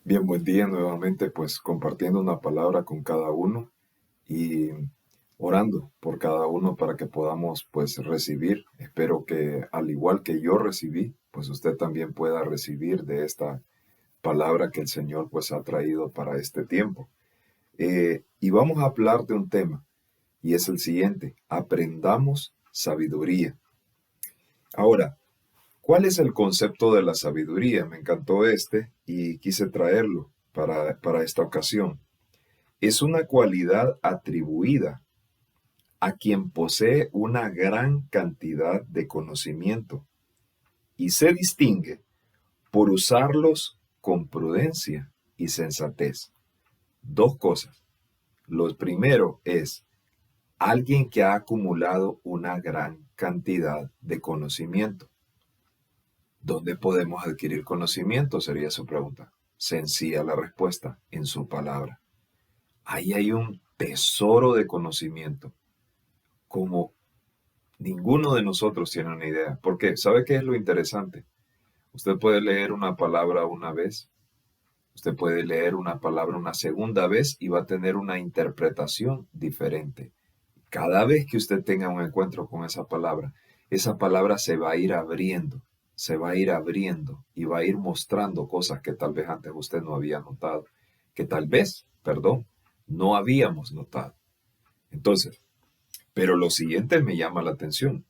Bien, buen día nuevamente, pues compartiendo una palabra con cada uno y orando por cada uno para que podamos pues recibir. Espero que al igual que yo recibí, pues usted también pueda recibir de esta palabra que el Señor pues ha traído para este tiempo. Y vamos a hablar de un tema y es el siguiente: aprendamos sabiduría. Ahora, ¿cuál es el concepto de la sabiduría? Me encantó este y quise traerlo para esta ocasión. Es una cualidad atribuida a quien posee una gran cantidad de conocimiento y se distingue por usarlos con prudencia y sensatez. Dos cosas. Lo primero es alguien que ha acumulado una gran cantidad de conocimiento. ¿Dónde podemos adquirir conocimiento? Sería su pregunta. Sencilla la respuesta: en su palabra. Ahí hay un tesoro de conocimiento como ninguno de nosotros tiene una idea. Porque, ¿sabe qué es lo interesante? Usted puede leer una palabra una vez, usted puede leer una palabra una segunda vez y va a tener una interpretación diferente. Cada vez que usted tenga un encuentro con esa palabra se va a ir abriendo, se va a ir abriendo y va a ir mostrando cosas que tal vez antes usted no había notado, que tal vez, perdón, no habíamos notado. Entonces, pero lo siguiente me llama la atención: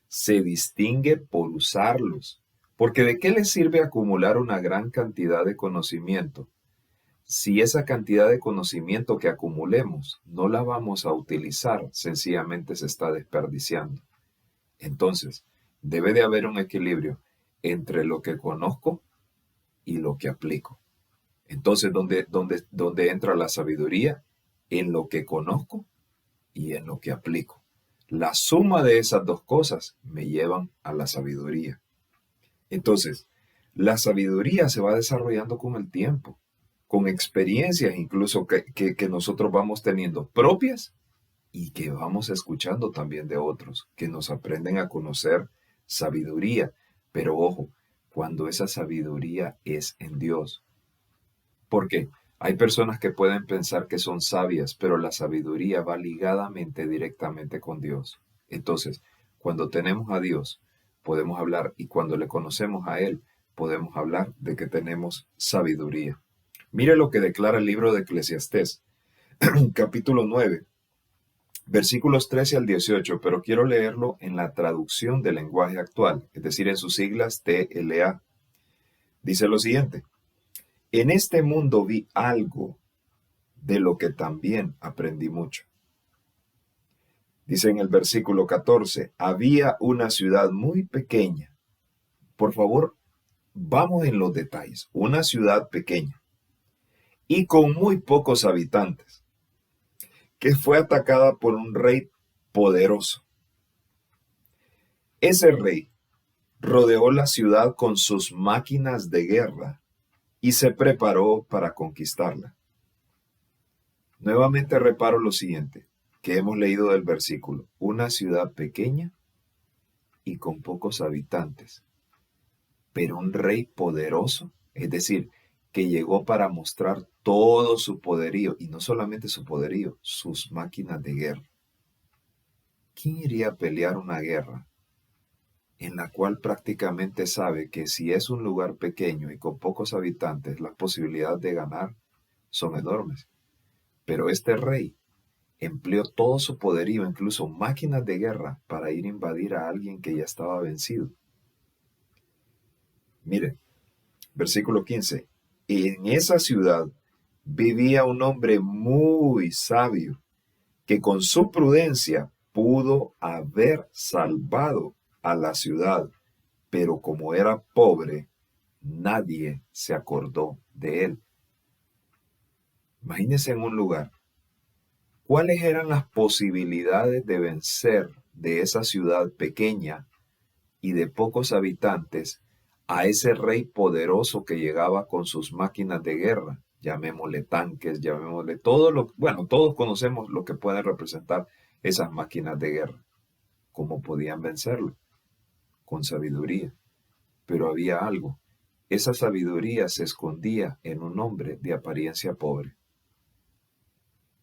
se distingue por usarlos. Porque ¿de qué le sirve acumular una gran cantidad de conocimiento si esa cantidad de conocimiento que acumulemos no la vamos a utilizar? Sencillamente se está desperdiciando. Entonces, debe de haber un equilibrio entre lo que conozco y lo que aplico. Entonces, ¿dónde entra la sabiduría? En lo que conozco y en lo que aplico. La suma de esas dos cosas me llevan a la sabiduría. Entonces, la sabiduría se va desarrollando con el tiempo, con experiencias incluso que nosotros vamos teniendo propias y que vamos escuchando también de otros, que nos aprenden a conocer sabiduría. Pero ojo, cuando esa sabiduría es en Dios. Porque hay personas que pueden pensar que son sabias, pero la sabiduría va ligadamente directamente con Dios. Entonces, cuando tenemos a Dios, podemos hablar, y cuando le conocemos a Él, podemos hablar de que tenemos sabiduría. Mire lo que declara el libro de Eclesiastés, capítulo 9, versículos 13 al 18, pero quiero leerlo en la traducción del lenguaje actual, es decir, en sus siglas TLA. Dice lo siguiente: en este mundo vi algo de lo que también aprendí mucho. Dice en el versículo 14: había una ciudad muy pequeña. Por favor, vamos en los detalles. Una ciudad pequeña y con muy pocos habitantes, que fue atacada por un rey poderoso. Ese rey rodeó la ciudad con sus máquinas de guerra y se preparó para conquistarla. Nuevamente reparo lo siguiente que hemos leído del versículo: una ciudad pequeña y con pocos habitantes, pero un rey poderoso, es decir, que llegó para mostrar todo su poderío, y no solamente su poderío, sus máquinas de guerra. ¿Quién iría a pelear una guerra en la cual prácticamente sabe que si es un lugar pequeño y con pocos habitantes, las posibilidades de ganar son enormes? Pero este rey empleó todo su poderío, incluso máquinas de guerra, para ir a invadir a alguien que ya estaba vencido. Mire, versículo 15: en esa ciudad vivía un hombre muy sabio que con su prudencia pudo haber salvado a la ciudad, pero como era pobre, nadie se acordó de él. Imagínense en un lugar. ¿Cuáles eran las posibilidades de vencer de esa ciudad pequeña y de pocos habitantes a ese rey poderoso que llegaba con sus máquinas de guerra? Llamémosle tanques, llamémosle todo lo, bueno, todos conocemos lo que pueden representar esas máquinas de guerra. ¿Cómo podían vencerlo? Con sabiduría. Pero había algo. esa sabiduría se escondía en un hombre de apariencia pobre.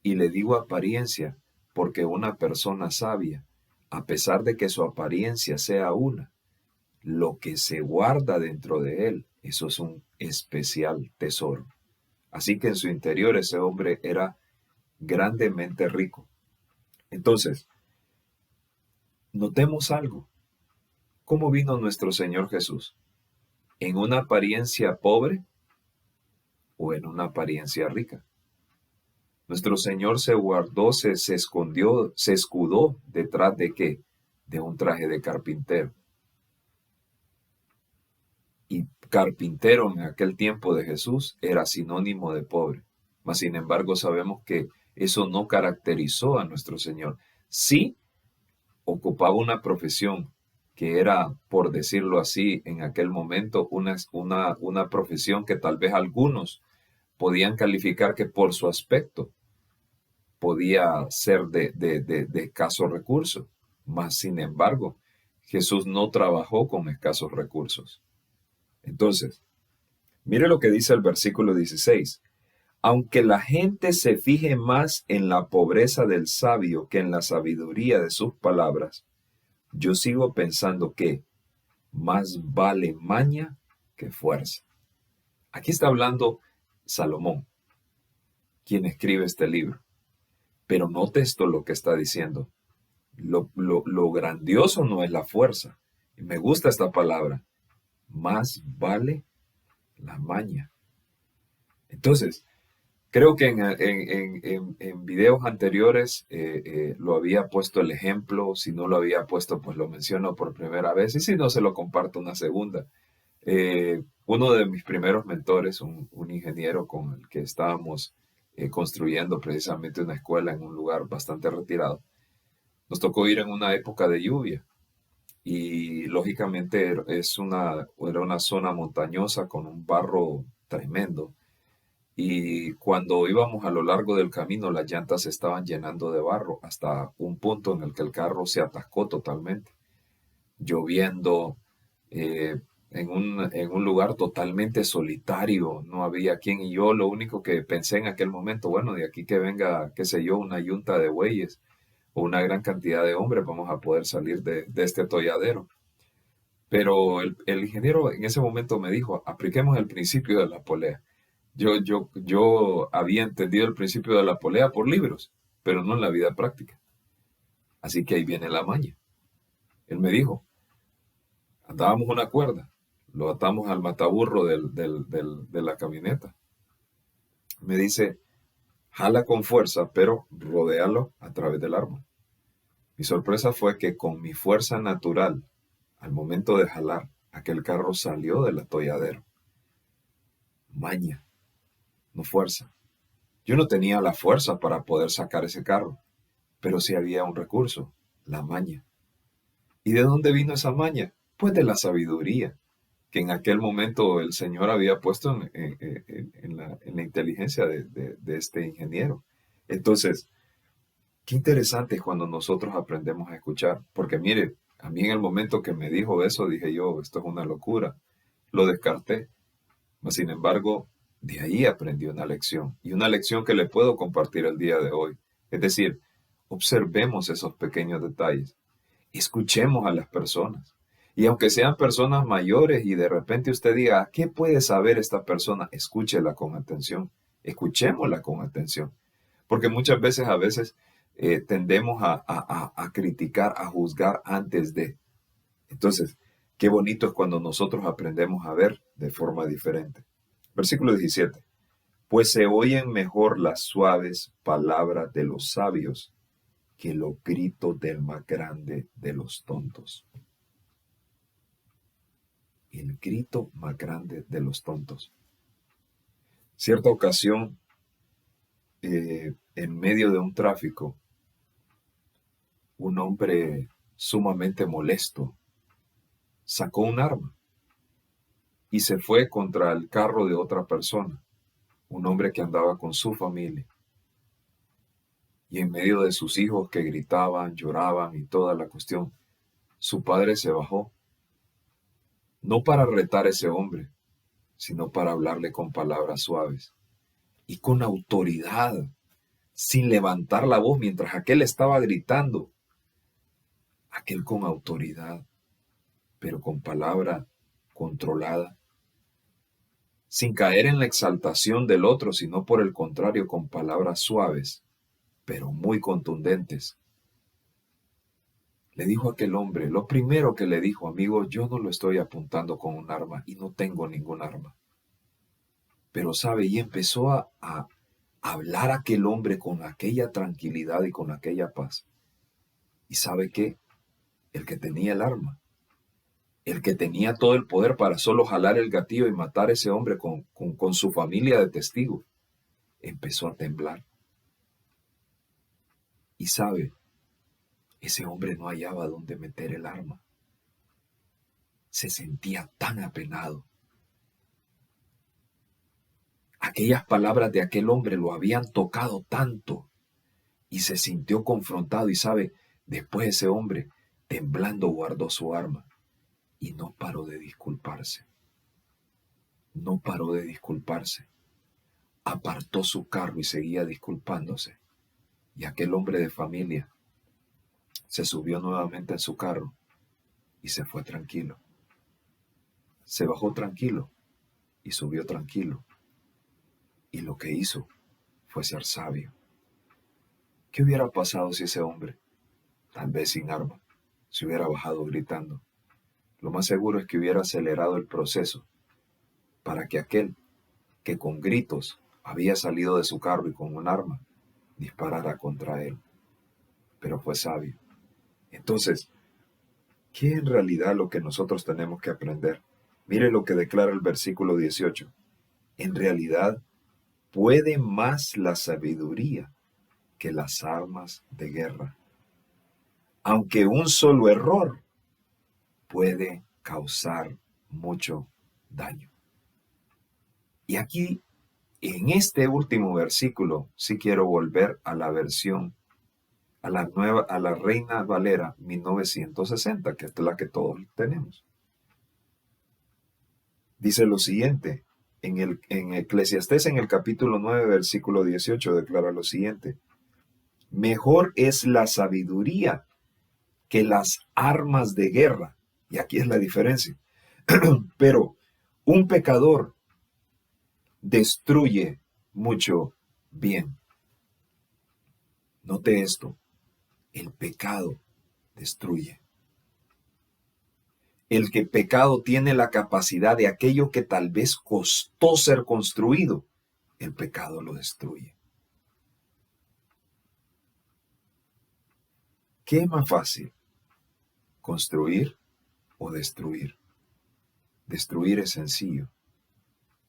Y le digo apariencia porque una persona sabia, a pesar de que su apariencia sea una, lo que se guarda dentro de él, eso es un especial tesoro. Así que en su interior ese hombre era grandemente rico. Entonces, notemos algo. ¿Cómo vino nuestro Señor Jesús? ¿En una apariencia pobre o en una apariencia rica? Nuestro Señor se guardó, se escondió, se escudó detrás de ¿qué? De un traje de carpintero. Y carpintero en aquel tiempo de Jesús era sinónimo de pobre. Mas sin embargo sabemos que eso no caracterizó a nuestro Señor. Sí ocupaba una profesión que era, por decirlo así, en aquel momento una profesión que tal vez algunos podían calificar que por su aspecto podía ser de escasos recursos. Mas, sin embargo, Jesús no trabajó con escasos recursos. Entonces, mire lo que dice el versículo 16. Aunque la gente se fije más en la pobreza del sabio que en la sabiduría de sus palabras, yo sigo pensando que más vale maña que fuerza. Aquí está hablando Salomón, quien escribe este libro. Pero note esto lo que está diciendo. Lo grandioso no es la fuerza. Y me gusta esta palabra. Más vale la maña. Entonces, creo que en videos anteriores lo había puesto el ejemplo. Si no lo había puesto, pues lo menciono por primera vez. Y si no, se lo comparto una segunda. Uno de mis primeros mentores, un ingeniero con el que estábamos construyendo precisamente una escuela en un lugar bastante retirado, nos tocó ir en una época de lluvia y lógicamente era una zona montañosa con un barro tremendo y cuando íbamos a lo largo del camino las llantas se estaban llenando de barro hasta un punto en el que el carro se atascó totalmente, lloviendo, en un lugar totalmente solitario, no había quien y yo lo único que pensé en aquel momento, bueno, de aquí que venga, qué sé yo, una yunta de bueyes o una gran cantidad de hombres, vamos a poder salir de este atolladero. Pero el ingeniero en ese momento me dijo, apliquemos el principio de la polea. Yo había entendido el principio de la polea por libros, pero no en la vida práctica. Así que ahí viene la maña. Él me dijo, atábamos una cuerda, lo atamos al mataburro de la camioneta. Me dice, jala con fuerza, pero rodéalo a través del árbol. Mi sorpresa fue que con mi fuerza natural, al momento de jalar, aquel carro salió del atolladero. Maña, no fuerza. Yo no tenía la fuerza para poder sacar ese carro, pero sí había un recurso, la maña. ¿Y de dónde vino esa maña? Pues de la sabiduría que en aquel momento el Señor había puesto en la inteligencia de este ingeniero. Entonces, qué interesante es cuando nosotros aprendemos a escuchar, porque mire, a mí en el momento que me dijo eso, dije yo, esto es una locura, lo descarté, mas sin embargo, de ahí aprendí una lección, y una lección que le puedo compartir el día de hoy. Es decir, observemos esos pequeños detalles, escuchemos a las personas. Y aunque sean personas mayores y de repente usted diga, ¿qué puede saber esta persona? Escúchela con atención, escuchémosla con atención. Porque muchas veces, tendemos a criticar, a juzgar antes de. Entonces, qué bonito es cuando nosotros aprendemos a ver de forma diferente. Versículo 17. Pues se oyen mejor las suaves palabras de los sabios que los gritos del más grande de los tontos. El grito más grande de los tontos. Cierta ocasión, en medio de un tráfico, un hombre sumamente molesto sacó un arma y se fue contra el carro de otra persona, un hombre que andaba con su familia. Y en medio de sus hijos que gritaban, lloraban y toda la cuestión, su padre se bajó, no para retar a ese hombre, sino para hablarle con palabras suaves y con autoridad, sin levantar la voz mientras aquel estaba gritando. Aquel con autoridad, pero con palabra controlada, sin caer en la exaltación del otro, sino por el contrario, con palabras suaves, pero muy contundentes. Le dijo a aquel hombre, lo primero que le dijo, amigo, yo no lo estoy apuntando con un arma y no tengo ningún arma. Pero sabe, y empezó a hablar aquel hombre con aquella tranquilidad y con aquella paz. ¿Y sabe qué? El que tenía el arma, el que tenía todo el poder para solo jalar el gatillo y matar a ese hombre con su familia de testigos, empezó a temblar. Y sabe, ese hombre no hallaba dónde meter el arma. Se sentía tan apenado. Aquellas palabras de aquel hombre lo habían tocado tanto y se sintió confrontado. Y sabe, después ese hombre, temblando, guardó su arma y no paró de disculparse. No paró de disculparse. Apartó su carro y seguía disculpándose. Y aquel hombre de familia se subió nuevamente en su carro y se fue tranquilo. Se bajó tranquilo y subió tranquilo. Y lo que hizo fue ser sabio. ¿Qué hubiera pasado si ese hombre, tal vez sin arma, se hubiera bajado gritando? Lo más seguro es que hubiera acelerado el proceso para que aquel que con gritos había salido de su carro y con un arma disparara contra él. Pero fue sabio. Entonces, ¿qué en realidad lo que nosotros tenemos que aprender? Mire lo que declara el versículo 18. En realidad, puede más la sabiduría que las armas de guerra. Aunque un solo error puede causar mucho daño. Y aquí, en este último versículo, sí quiero volver a la versión, a la Reina Valera 1960, que es la que todos tenemos. Dice lo siguiente, en Eclesiastés, en el capítulo 9, versículo 18, declara lo siguiente: mejor es la sabiduría que las armas de guerra. Y aquí es la diferencia. Pero un pecador destruye mucho bien. Note esto, el pecado destruye. El que pecado tiene la capacidad de aquello que tal vez costó ser construido, el pecado lo destruye. ¿Qué es más fácil? ¿Construir o destruir? Destruir es sencillo.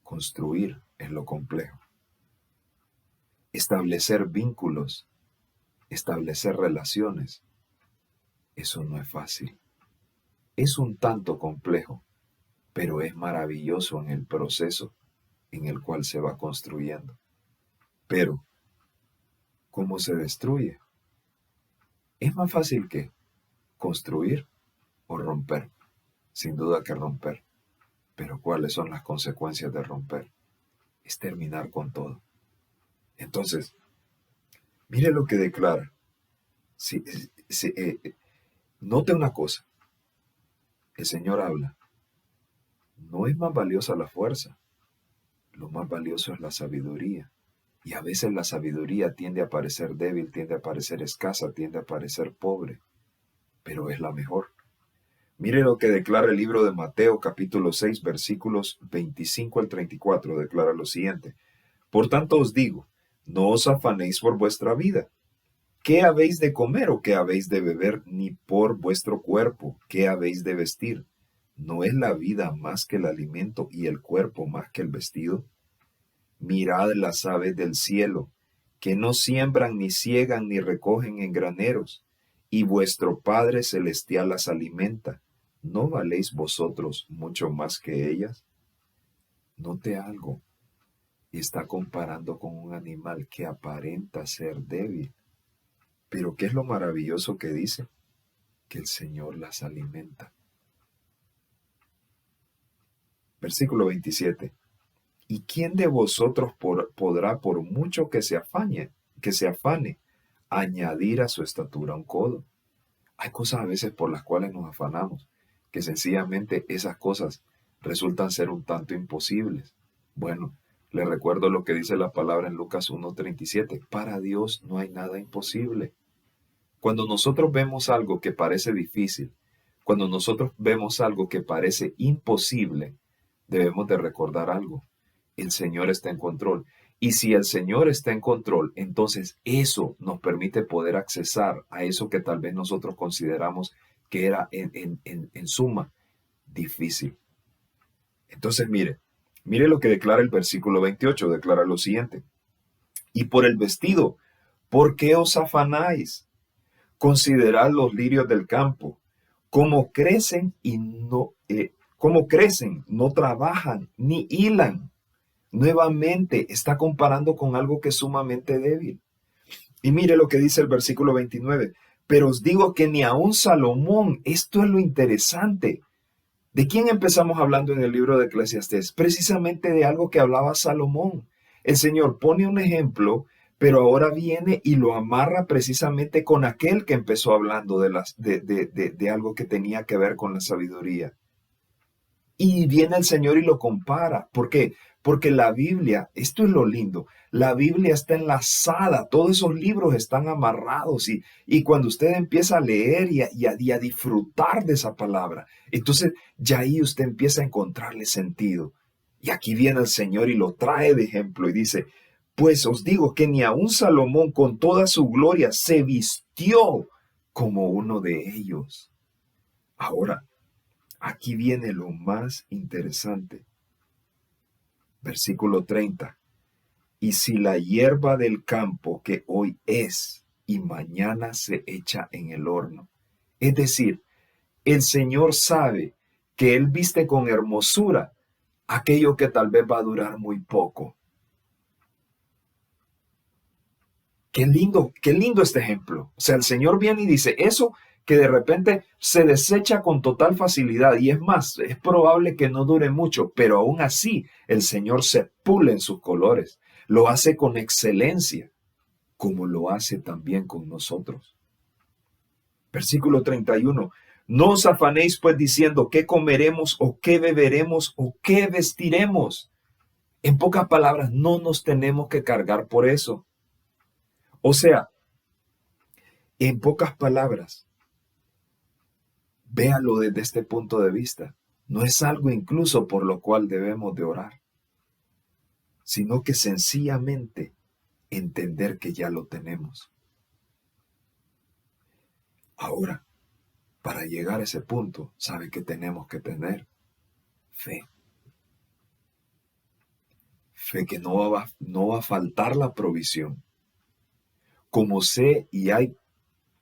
Construir es lo complejo. Establecer vínculos, establecer relaciones, eso no es fácil. Es un tanto complejo, pero es maravilloso en el proceso en el cual se va construyendo. Pero, ¿cómo se destruye? Es más fácil que construir o romper. Sin duda que romper. Pero ¿cuáles son las consecuencias de romper? Es terminar con todo. Entonces, mire lo que declara. Note una cosa. El Señor habla. No es más valiosa la fuerza. Lo más valioso es la sabiduría. Y a veces la sabiduría tiende a parecer débil, tiende a parecer escasa, tiende a parecer pobre. Pero es la mejor. Mire lo que declara el libro de Mateo, capítulo 6, versículos 25 al 34. Declara lo siguiente. Por tanto os digo, no os afanéis por vuestra vida. ¿Qué habéis de comer o qué habéis de beber? Ni por vuestro cuerpo, ¿qué habéis de vestir? ¿No es la vida más que el alimento y el cuerpo más que el vestido? Mirad las aves del cielo, que no siembran, ni siegan, ni recogen en graneros, y vuestro Padre Celestial las alimenta. ¿No valéis vosotros mucho más que ellas? Note algo. Está comparando con un animal que aparenta ser débil. Pero ¿qué es lo maravilloso que dice? Que el Señor las alimenta. Versículo 27. ¿Y quién de vosotros podrá, por mucho que se afane, añadir a su estatura un codo? Hay cosas a veces por las cuales nos afanamos, que sencillamente esas cosas resultan ser un tanto imposibles. Bueno, le recuerdo lo que dice la palabra en Lucas 1:37. Para Dios no hay nada imposible. Cuando nosotros vemos algo que parece difícil, cuando nosotros vemos algo que parece imposible, debemos de recordar algo. El Señor está en control. Y si el Señor está en control, entonces eso nos permite poder accesar a eso que tal vez nosotros consideramos que era en suma difícil. Entonces mire lo que declara el versículo 28, declara lo siguiente. Y por el vestido, ¿por qué os afanáis? Considerad los lirios del campo, cómo crecen cómo crecen, no trabajan ni hilan. Nuevamente está comparando con algo que es sumamente débil. Y mire lo que dice el versículo 29. Pero os digo que ni aun Salomón, esto es lo interesante. ¿De quién empezamos hablando en el libro de Eclesiastés? Precisamente de algo que hablaba Salomón. El Señor pone un ejemplo, pero ahora viene y lo amarra precisamente con aquel que empezó hablando de algo que tenía que ver con la sabiduría. Y viene el Señor y lo compara. ¿Por qué? Porque la Biblia, esto es lo lindo, la Biblia está enlazada, todos esos libros están amarrados y cuando usted empieza a leer y a disfrutar de esa palabra, entonces ya ahí usted empieza a encontrarle sentido. Y aquí viene el Señor y lo trae de ejemplo y dice, pues os digo que ni aun Salomón con toda su gloria se vistió como uno de ellos. Ahora, aquí viene lo más interesante. Versículo 30. Y si la hierba del campo que hoy es y mañana se echa en el horno. Es decir, el Señor sabe que Él viste con hermosura aquello que tal vez va a durar muy poco. Qué lindo este ejemplo. O sea, el Señor viene y dice, eso que de repente se desecha con total facilidad y es más, es probable que no dure mucho, pero aún así el Señor se pule en sus colores, lo hace con excelencia, como lo hace también con nosotros. Versículo 31. No os afanéis pues diciendo qué comeremos o qué beberemos o qué vestiremos. En pocas palabras, no nos tenemos que cargar por eso. O sea, en pocas palabras, véalo desde este punto de vista. No es algo incluso por lo cual debemos de orar, sino que sencillamente entender que ya lo tenemos. Ahora, para llegar a ese punto, ¿sabe qué tenemos que tener? Fe. Fe que no va a faltar la provisión. Como sé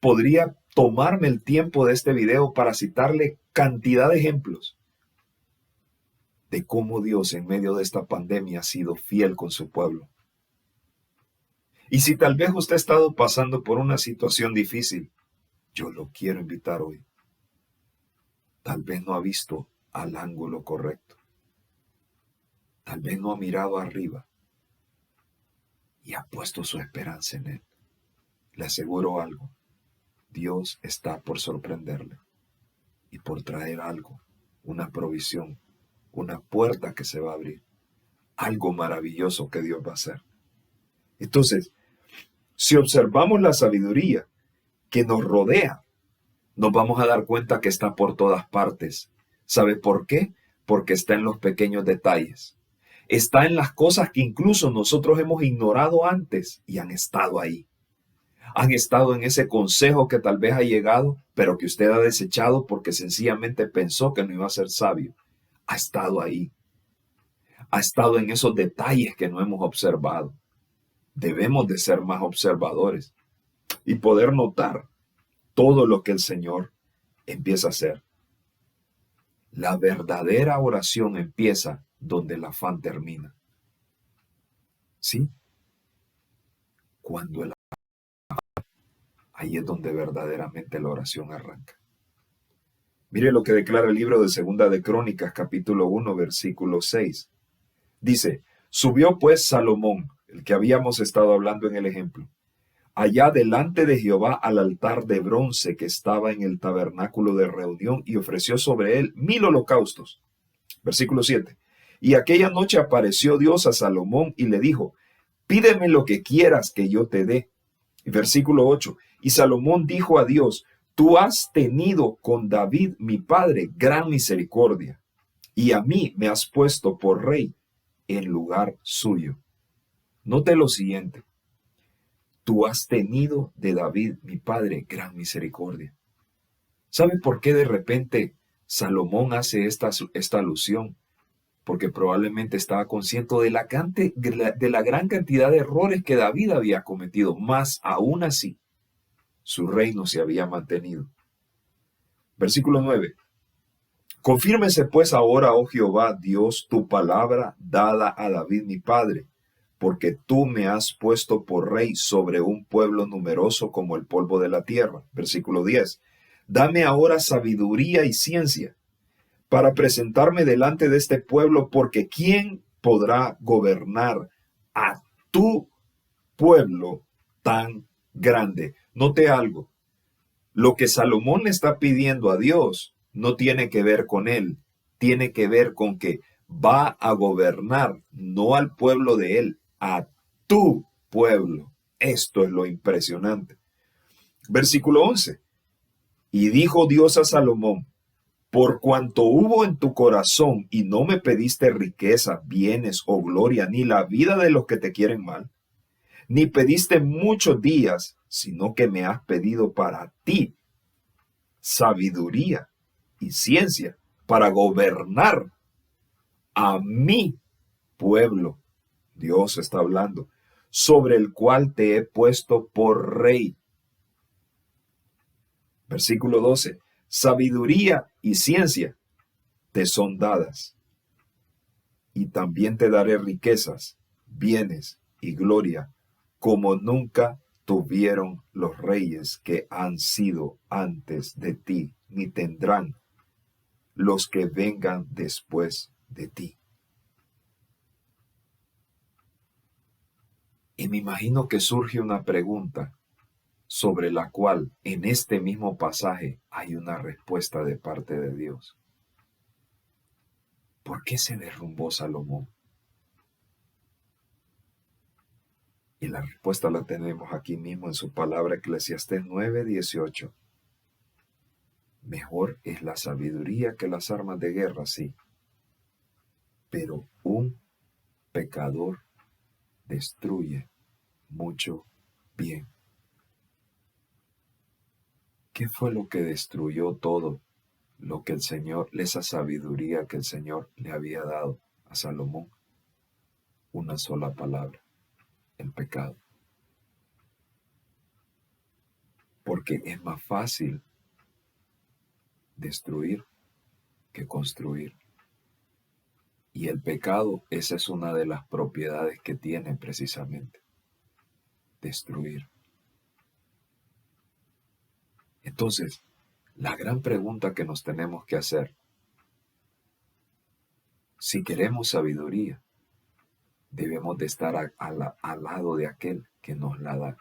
podría tomarme el tiempo de este video para citarle cantidad de ejemplos de cómo Dios en medio de esta pandemia ha sido fiel con su pueblo. Y si tal vez usted ha estado pasando por una situación difícil, yo lo quiero invitar hoy. Tal vez no ha visto al ángulo correcto. Tal vez no ha mirado arriba y ha puesto su esperanza en Él. Le aseguro algo. Dios está por sorprenderle y por traer algo, una provisión, una puerta que se va a abrir, algo maravilloso que Dios va a hacer. Entonces, si observamos la sabiduría que nos rodea, nos vamos a dar cuenta que está por todas partes. ¿Sabe por qué? Porque está en los pequeños detalles. Está en las cosas que incluso nosotros hemos ignorado antes y han estado ahí. Han estado en ese consejo que tal vez ha llegado, pero que usted ha desechado porque sencillamente pensó que no iba a ser sabio. Ha estado ahí. Ha estado en esos detalles que no hemos observado. Debemos de ser más observadores y poder notar todo lo que el Señor empieza a hacer. La verdadera oración empieza donde el afán termina. ¿Sí? Cuando ahí es donde verdaderamente la oración arranca. Mire lo que declara el libro de Segunda de Crónicas, capítulo 1, versículo 6. Dice, subió pues Salomón, el que habíamos estado hablando en el ejemplo, allá delante de Jehová al altar de bronce que estaba en el tabernáculo de reunión y ofreció sobre él 1000 holocaustos. Versículo 7. Y aquella noche apareció Dios a Salomón y le dijo, pídeme lo que quieras que yo te dé. Y versículo 8. Y Salomón dijo a Dios, tú has tenido con David mi padre gran misericordia, y a mí me has puesto por rey en lugar suyo. Note lo siguiente. Tú has tenido de David, mi padre, gran misericordia. ¿Sabe por qué de repente Salomón hace esta alusión? Porque probablemente estaba consciente de la gran cantidad de errores que David había cometido, más aún así, su reino se había mantenido. Versículo 9. Confírmese pues ahora, oh Jehová, Dios, tu palabra dada a David mi padre, porque tú me has puesto por rey sobre un pueblo numeroso como el polvo de la tierra. Versículo 10. Dame ahora sabiduría y ciencia para presentarme delante de este pueblo, porque ¿quién podrá gobernar a tu pueblo tan grande? Note algo. Lo que Salomón le está pidiendo a Dios no tiene que ver con él, tiene que ver con que va a gobernar, no al pueblo de él, a tu pueblo. Esto es lo impresionante. Versículo 11. Y dijo Dios a Salomón, por cuanto hubo en tu corazón y no me pediste riqueza, bienes o gloria, ni la vida de los que te quieren mal, ni pediste muchos días, sino que me has pedido para ti sabiduría y ciencia para gobernar a mi pueblo. Dios está hablando, sobre el cual te he puesto por rey. Versículo 12. Sabiduría y ciencia te son dadas, y también te daré riquezas, bienes y gloria, como nunca tuvieron los reyes que han sido antes de ti, ni tendrán los que vengan después de ti. Y me imagino que surge una pregunta sobre la cual en este mismo pasaje hay una respuesta de parte de Dios. ¿Por qué se derrumbó Salomón? Y la respuesta la tenemos aquí mismo en su palabra, Eclesiastés 9:18. Mejor es la sabiduría que las armas de guerra, sí, pero un pecador destruye mucho bien. ¿Qué fue lo que destruyó todo lo que el Señor, esa sabiduría que el Señor le había dado a Salomón? Una sola palabra: el pecado. Porque es más fácil destruir que construir. Y el pecado, esa es una de las propiedades que tiene precisamente: destruir. Entonces, la gran pregunta que nos tenemos que hacer, si queremos sabiduría, debemos de estar al lado de aquel que nos la da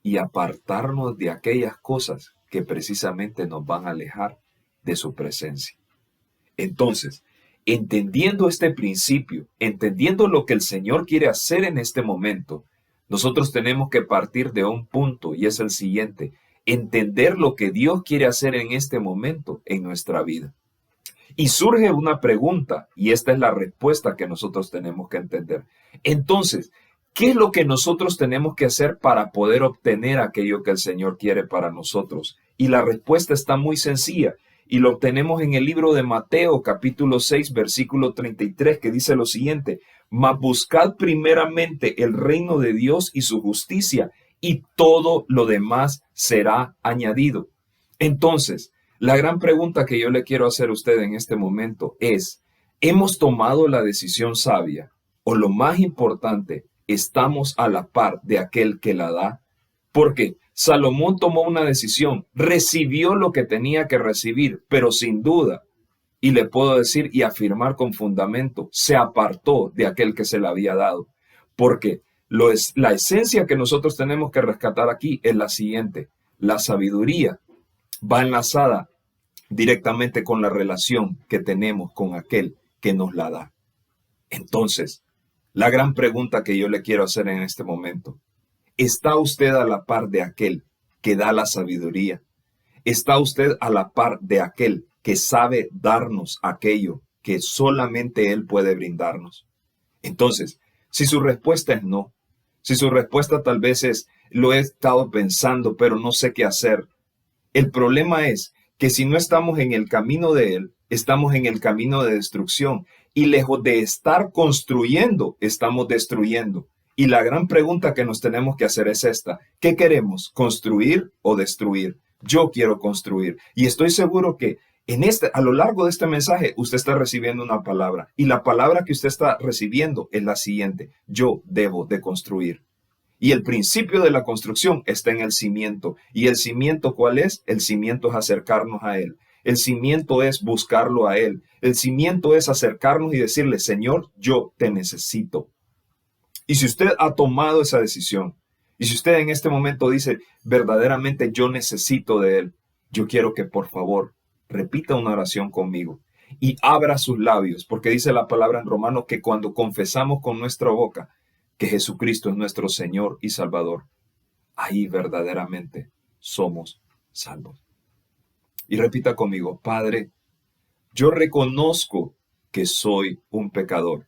y apartarnos de aquellas cosas que precisamente nos van a alejar de su presencia. Entonces, entendiendo este principio, entendiendo lo que el Señor quiere hacer en este momento, nosotros tenemos que partir de un punto, y es el siguiente: entender lo que Dios quiere hacer en este momento en nuestra vida. Y surge una pregunta, y esta es la respuesta que nosotros tenemos que entender. Entonces, ¿qué es lo que nosotros tenemos que hacer para poder obtener aquello que el Señor quiere para nosotros? Y la respuesta está muy sencilla, y lo obtenemos en el libro de Mateo, capítulo 6, versículo 33, que dice lo siguiente: mas buscad primeramente el reino de Dios y su justicia, y todo lo demás será añadido. Entonces, la gran pregunta que yo le quiero hacer a usted en este momento es: ¿hemos tomado la decisión sabia? O lo más importante, ¿estamos a la par de aquel que la da? Porque Salomón tomó una decisión, recibió lo que tenía que recibir, pero sin duda, y le puedo decir y afirmar con fundamento, se apartó de aquel que se le había dado. Porque la esencia que nosotros tenemos que rescatar aquí es la siguiente: la sabiduría va enlazada directamente con la relación que tenemos con aquel que nos la da. Entonces, la gran pregunta que yo le quiero hacer en este momento: ¿está usted a la par de aquel que da la sabiduría? ¿Está usted a la par de aquel que sabe darnos aquello que solamente Él puede brindarnos? Entonces, si su respuesta es no, si su respuesta tal vez es lo he estado pensando, pero no sé qué hacer, el problema es que si no estamos en el camino de Él, estamos en el camino de destrucción. Y lejos de estar construyendo, estamos destruyendo. Y la gran pregunta que nos tenemos que hacer es esta: ¿qué queremos? ¿Construir o destruir? Yo quiero construir. Y estoy seguro que a lo largo de este mensaje, usted está recibiendo una palabra. Y la palabra que usted está recibiendo es la siguiente: yo debo de construir. Y el principio de la construcción está en el cimiento. ¿Y el cimiento cuál es? El cimiento es acercarnos a Él. El cimiento es buscarlo a Él. El cimiento es acercarnos y decirle: Señor, yo te necesito. Y si usted ha tomado esa decisión, y si usted en este momento dice, verdaderamente yo necesito de Él, yo quiero que por favor repita una oración conmigo y abra sus labios, porque dice la palabra en Romanos que cuando confesamos con nuestra boca que Jesucristo es nuestro Señor y Salvador, ahí verdaderamente somos salvos. Y repita conmigo: Padre, yo reconozco que soy un pecador.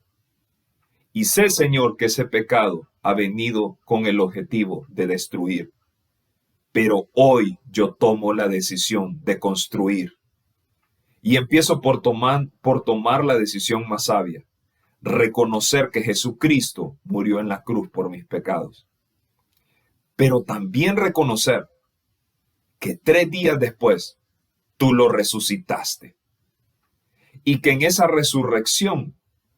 Y sé, Señor, que ese pecado ha venido con el objetivo de destruir. Pero hoy yo tomo la decisión de construir. Y empiezo por tomar la decisión más sabia: reconocer que Jesucristo murió en la cruz por mis pecados. Pero también reconocer que 3 días después tú lo resucitaste. Y que en esa resurrección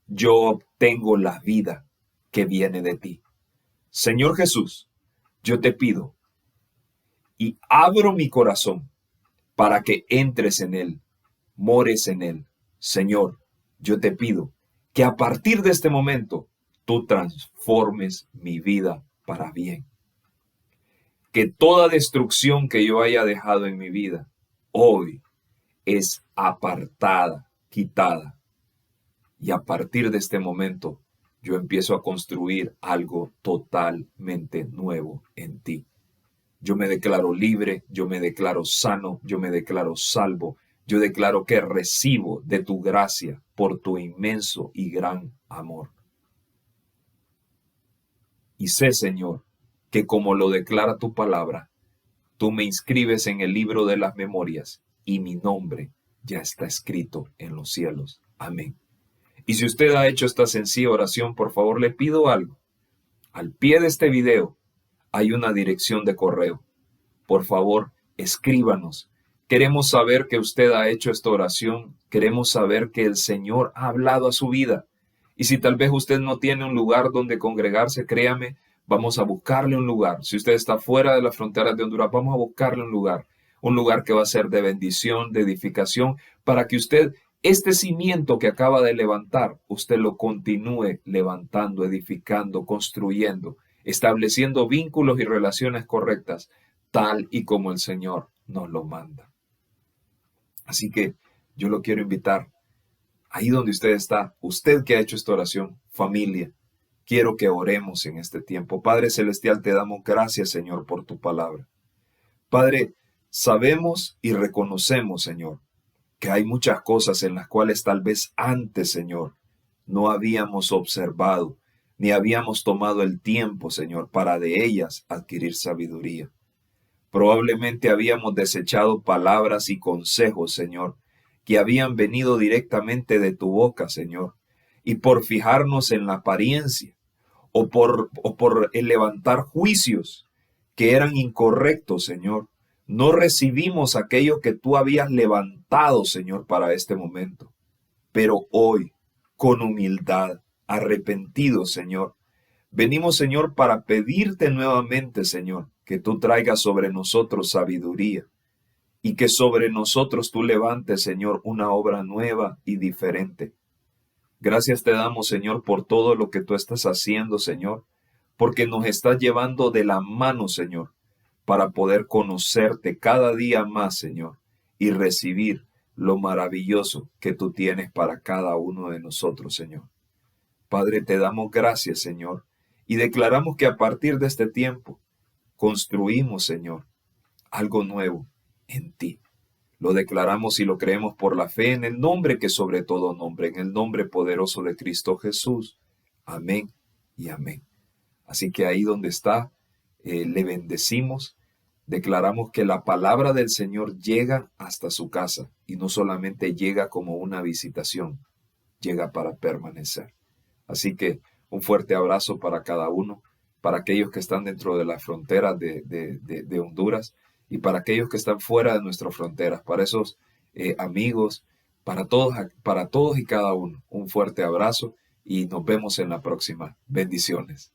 yo obtengo la vida que viene de ti. Señor Jesús, yo te pido y abro mi corazón para que entres en él, mores en él. Señor, yo te pido que a partir de este momento tú transformes mi vida para bien. Que toda destrucción que yo haya dejado en mi vida hoy es apartada, quitada. Y a partir de este momento yo empiezo a construir algo totalmente nuevo en ti. Yo me declaro libre, yo me declaro sano, yo me declaro salvo. Yo declaro que recibo de tu gracia por tu inmenso y gran amor. Y sé, Señor, que como lo declara tu palabra, tú me inscribes en el libro de las memorias y mi nombre ya está escrito en los cielos. Amén. Y si usted ha hecho esta sencilla oración, por favor le pido algo. Al pie de este video hay una dirección de correo. Por favor, escríbanos. Queremos saber que usted ha hecho esta oración. Queremos saber que el Señor ha hablado a su vida. Y si tal vez usted no tiene un lugar donde congregarse, créame, vamos a buscarle un lugar. Si usted está fuera de las fronteras de Honduras, vamos a buscarle un lugar que va a ser de bendición, de edificación, para que usted, este cimiento que acaba de levantar, usted lo continúe levantando, edificando, construyendo, estableciendo vínculos y relaciones correctas, tal y como el Señor nos lo manda. Así que yo lo quiero invitar, ahí donde usted está, usted que ha hecho esta oración, familia, quiero que oremos en este tiempo. Padre Celestial, te damos gracias, Señor, por tu palabra. Padre, sabemos y reconocemos, Señor, que hay muchas cosas en las cuales tal vez antes, Señor, no habíamos observado, ni habíamos tomado el tiempo, Señor, para de ellas adquirir sabiduría. Probablemente habíamos desechado palabras y consejos, Señor, que habían venido directamente de tu boca, Señor, y por fijarnos en la apariencia o por el levantar juicios que eran incorrectos, Señor, no recibimos aquello que tú habías levantado, Señor, para este momento. Pero hoy, con humildad, arrepentidos, Señor, venimos, Señor, para pedirte nuevamente, Señor, que tú traigas sobre nosotros sabiduría y que sobre nosotros tú levantes, Señor, una obra nueva y diferente. Gracias te damos, Señor, por todo lo que tú estás haciendo, Señor, porque nos estás llevando de la mano, Señor, para poder conocerte cada día más, Señor, y recibir lo maravilloso que tú tienes para cada uno de nosotros, Señor. Padre, te damos gracias, Señor, y declaramos que a partir de este tiempo construimos, Señor, algo nuevo en ti. Lo declaramos y lo creemos por la fe en el nombre que sobre todo nombre, en el nombre poderoso de Cristo Jesús. Amén y amén. Así que ahí donde está, le bendecimos. Declaramos que la palabra del Señor llega hasta su casa y no solamente llega como una visitación, llega para permanecer. Así que un fuerte abrazo para cada uno, para aquellos que están dentro de las fronteras de Honduras y para aquellos que están fuera de nuestras fronteras, para esos amigos, para todos y cada uno. Un fuerte abrazo y nos vemos en la próxima. Bendiciones.